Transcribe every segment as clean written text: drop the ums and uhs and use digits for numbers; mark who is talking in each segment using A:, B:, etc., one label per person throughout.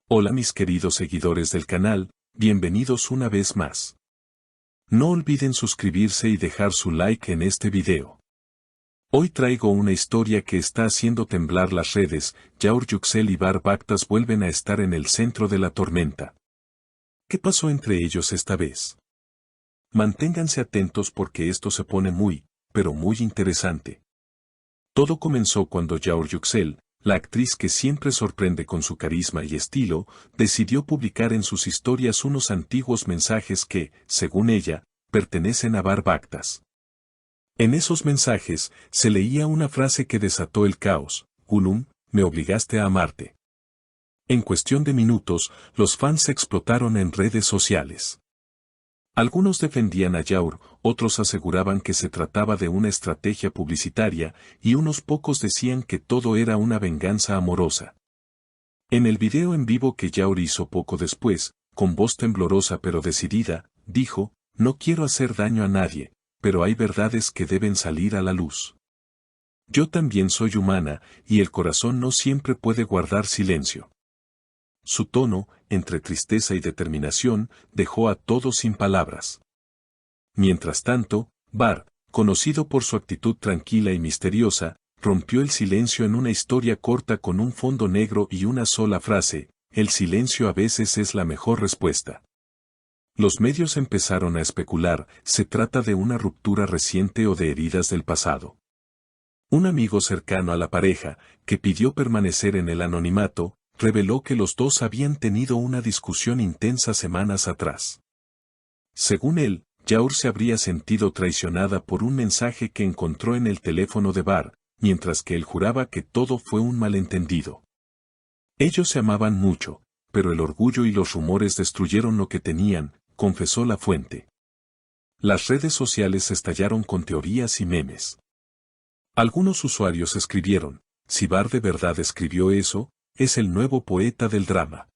A: Hola mis queridos seguidores del canal, bienvenidos una vez más. No olviden suscribirse y dejar su like en este video. Hoy traigo una historia que está haciendo temblar las redes. Yaur Yüksel y Bahar Baktas vuelven a estar en el centro de la tormenta. ¿Qué pasó entre ellos esta vez? Manténganse atentos porque esto se pone muy, pero muy interesante. Todo comenzó cuando Yaur Yüksel, la actriz que siempre sorprende con su carisma y estilo, decidió publicar en sus historias unos antiguos mensajes que, según ella, pertenecen a Bahar Baktas. En esos mensajes, se leía una frase que desató el caos: Gülüm, me obligaste a amarte. En cuestión de minutos, los fans explotaron en redes sociales. Algunos defendían a Yaur, otros aseguraban que se trataba de una estrategia publicitaria, y unos pocos decían que todo era una venganza amorosa. En el video en vivo que Yaur hizo poco después, con voz temblorosa pero decidida, dijo: no quiero hacer daño a nadie, pero hay verdades que deben salir a la luz. Yo también soy humana, y el corazón no siempre puede guardar silencio. Su tono, entre tristeza y determinación, dejó a todos sin palabras. Mientras tanto, Bahar, conocido por su actitud tranquila y misteriosa, rompió el silencio en una historia corta con un fondo negro y una sola frase: el silencio a veces es la mejor respuesta. Los medios empezaron a especular: ¿se trata de una ruptura reciente o de heridas del pasado? Un amigo cercano a la pareja, que pidió permanecer en el anonimato, reveló que los dos habían tenido una discusión intensa semanas atrás. Según él, Yaur se habría sentido traicionada por un mensaje que encontró en el teléfono de Bahar, mientras que él juraba que todo fue un malentendido. Ellos se amaban mucho, pero el orgullo y los rumores destruyeron lo que tenían, confesó la fuente. Las redes sociales estallaron con teorías y memes. Algunos usuarios escribieron: si Bahar de verdad escribió eso, es el nuevo poeta del drama.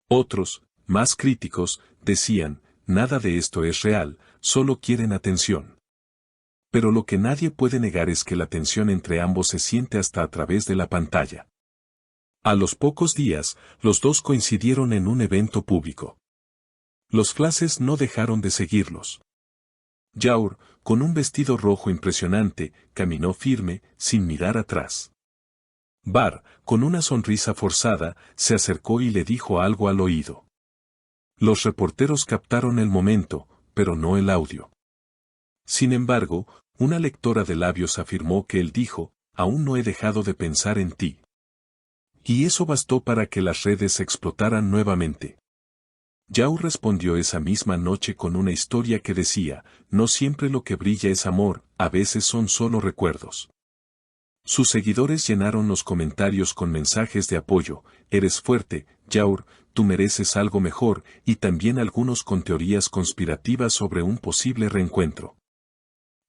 A: Otros, más críticos, decían: nada de esto es real, solo quieren atención. Pero lo que nadie puede negar es que la tensión entre ambos se siente hasta a través de la pantalla. A los pocos días, los dos coincidieron en un evento público. Los flashes no dejaron de seguirlos. Yaur, con un vestido rojo impresionante, caminó firme, sin mirar atrás. Bahar, con una sonrisa forzada, se acercó y le dijo algo al oído. Los reporteros captaron el momento, pero no el audio. Sin embargo, una lectora de labios afirmó que él dijo: aún no he dejado de pensar en ti. Y eso bastó para que las redes explotaran nuevamente. Yaur respondió esa misma noche con una historia que decía: no siempre lo que brilla es amor, a veces son solo recuerdos. Sus seguidores llenaron los comentarios con mensajes de apoyo: eres fuerte, Yaur, tú mereces algo mejor, y también algunos con teorías conspirativas sobre un posible reencuentro.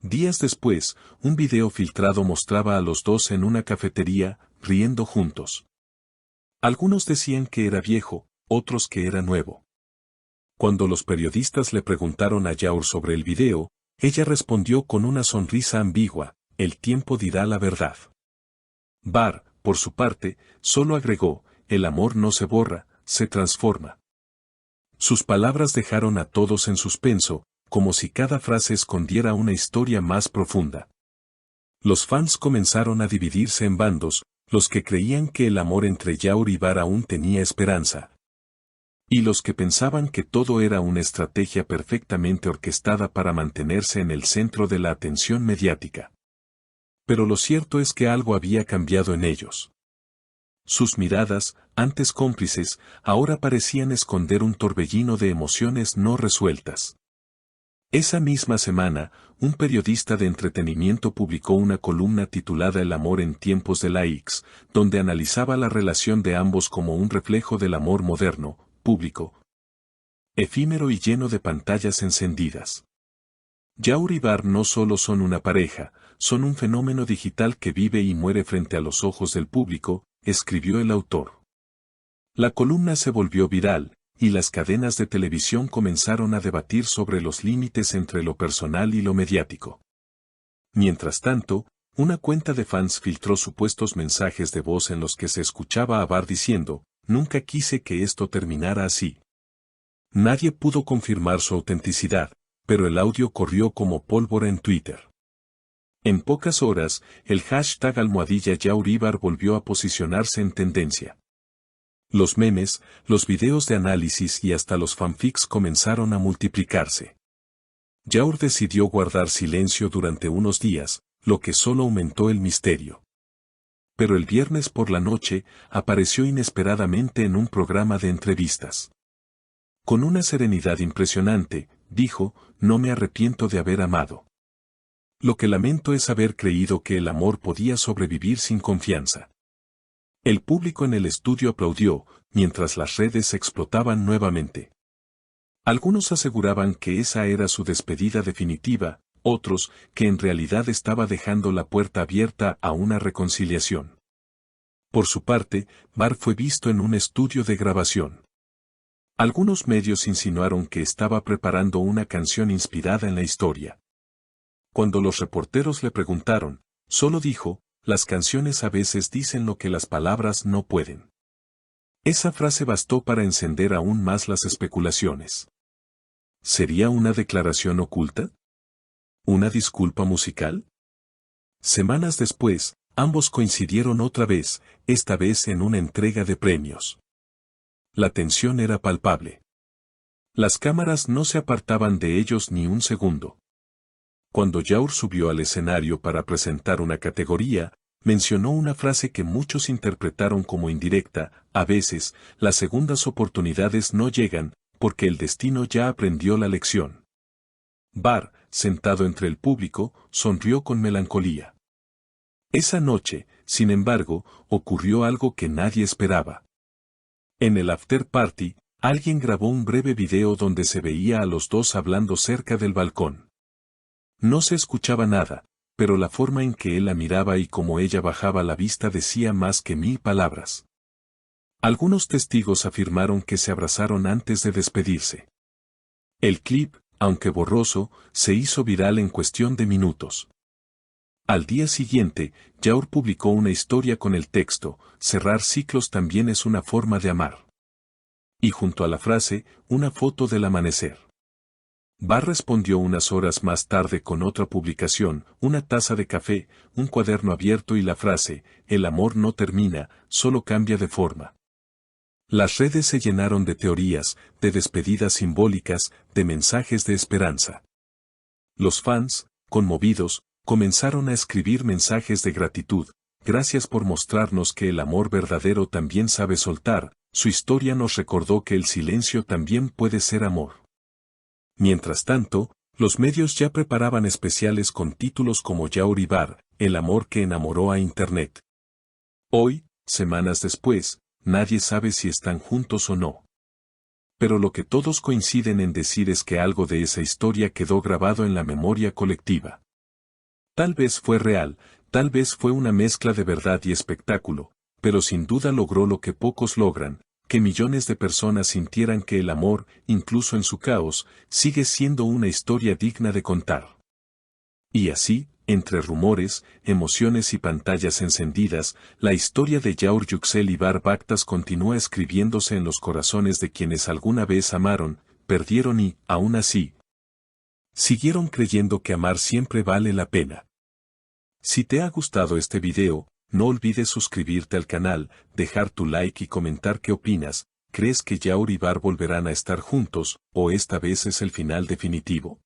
A: Días después, un video filtrado mostraba a los dos en una cafetería, riendo juntos. Algunos decían que era viejo, otros que era nuevo. Cuando los periodistas le preguntaron a Yaur sobre el video, ella respondió con una sonrisa ambigua: el tiempo dirá la verdad. Bahar, por su parte, solo agregó: el amor no se borra, se transforma. Sus palabras dejaron a todos en suspenso, como si cada frase escondiera una historia más profunda. Los fans comenzaron a dividirse en bandos: los que creían que el amor entre Yaur y Bahar aún tenía esperanza, y los que pensaban que todo era una estrategia perfectamente orquestada para mantenerse en el centro de la atención mediática. Pero lo cierto es que algo había cambiado en ellos. Sus miradas, antes cómplices, ahora parecían esconder un torbellino de emociones no resueltas. Esa misma semana, un periodista de entretenimiento publicó una columna titulada El amor en tiempos de la X, donde analizaba la relación de ambos como un reflejo del amor moderno, público, efímero y lleno de pantallas encendidas. Yaur y Bahar no solo son una pareja, son un fenómeno digital que vive y muere frente a los ojos del público, escribió el autor. La columna se volvió viral, y las cadenas de televisión comenzaron a debatir sobre los límites entre lo personal y lo mediático. Mientras tanto, una cuenta de fans filtró supuestos mensajes de voz en los que se escuchaba a Bahar diciendo: nunca quise que esto terminara así. Nadie pudo confirmar su autenticidad, pero el audio corrió como pólvora en Twitter. En pocas horas, el hashtag #YaurIbar volvió a posicionarse en tendencia. Los memes, los videos de análisis y hasta los fanfics comenzaron a multiplicarse. Yaur decidió guardar silencio durante unos días, lo que solo aumentó el misterio. Pero el viernes por la noche, apareció inesperadamente en un programa de entrevistas. Con una serenidad impresionante, dijo: "No me arrepiento de haber amado. Lo que lamento es haber creído que el amor podía sobrevivir sin confianza". El público en el estudio aplaudió, mientras las redes explotaban nuevamente. Algunos aseguraban que esa era su despedida definitiva, otros, que en realidad estaba dejando la puerta abierta a una reconciliación. Por su parte, Bar fue visto en un estudio de grabación. Algunos medios insinuaron que estaba preparando una canción inspirada en la historia. Cuando los reporteros le preguntaron, solo dijo: "Las canciones a veces dicen lo que las palabras no pueden". Esa frase bastó para encender aún más las especulaciones. ¿Sería una declaración oculta? ¿Una disculpa musical? Semanas después, ambos coincidieron otra vez, esta vez en una entrega de premios. La tensión era palpable. Las cámaras no se apartaban de ellos ni un segundo. Cuando Yaur subió al escenario para presentar una categoría, mencionó una frase que muchos interpretaron como indirecta: "A veces, las segundas oportunidades no llegan, porque el destino ya aprendió la lección". Bar, sentado entre el público, sonrió con melancolía. Esa noche, sin embargo, ocurrió algo que nadie esperaba. En el after party, alguien grabó un breve video donde se veía a los dos hablando cerca del balcón. No se escuchaba nada, pero la forma en que él la miraba y cómo ella bajaba la vista decía más que 1000 palabras. Algunos testigos afirmaron que se abrazaron antes de despedirse. El clip, aunque borroso, se hizo viral en cuestión de minutos. Al día siguiente, Yaur publicó una historia con el texto: "Cerrar ciclos también es una forma de amar". Y junto a la frase, una foto del amanecer. Bar respondió unas horas más tarde con otra publicación: una taza de café, un cuaderno abierto y la frase: "El amor no termina, solo cambia de forma". Las redes se llenaron de teorías, de despedidas simbólicas, de mensajes de esperanza. Los fans, conmovidos, comenzaron a escribir mensajes de gratitud: "Gracias por mostrarnos que el amor verdadero también sabe soltar, su historia nos recordó que el silencio también puede ser amor". Mientras tanto, los medios ya preparaban especiales con títulos como Yaur y Bar, el amor que enamoró a Internet. Hoy, semanas después, nadie sabe si están juntos o no. Pero lo que todos coinciden en decir es que algo de esa historia quedó grabado en la memoria colectiva. Tal vez fue real, tal vez fue una mezcla de verdad y espectáculo, pero sin duda logró lo que pocos logran: que millones de personas sintieran que el amor, incluso en su caos, sigue siendo una historia digna de contar. Y así, entre rumores, emociones y pantallas encendidas, la historia de Yaur Yüksel y Bar Baktas continúa escribiéndose en los corazones de quienes alguna vez amaron, perdieron y, aún así, siguieron creyendo que amar siempre vale la pena. Si te ha gustado este video, no olvides suscribirte al canal, dejar tu like y comentar qué opinas. ¿Crees que Yaur y Bar volverán a estar juntos, o esta vez es el final definitivo?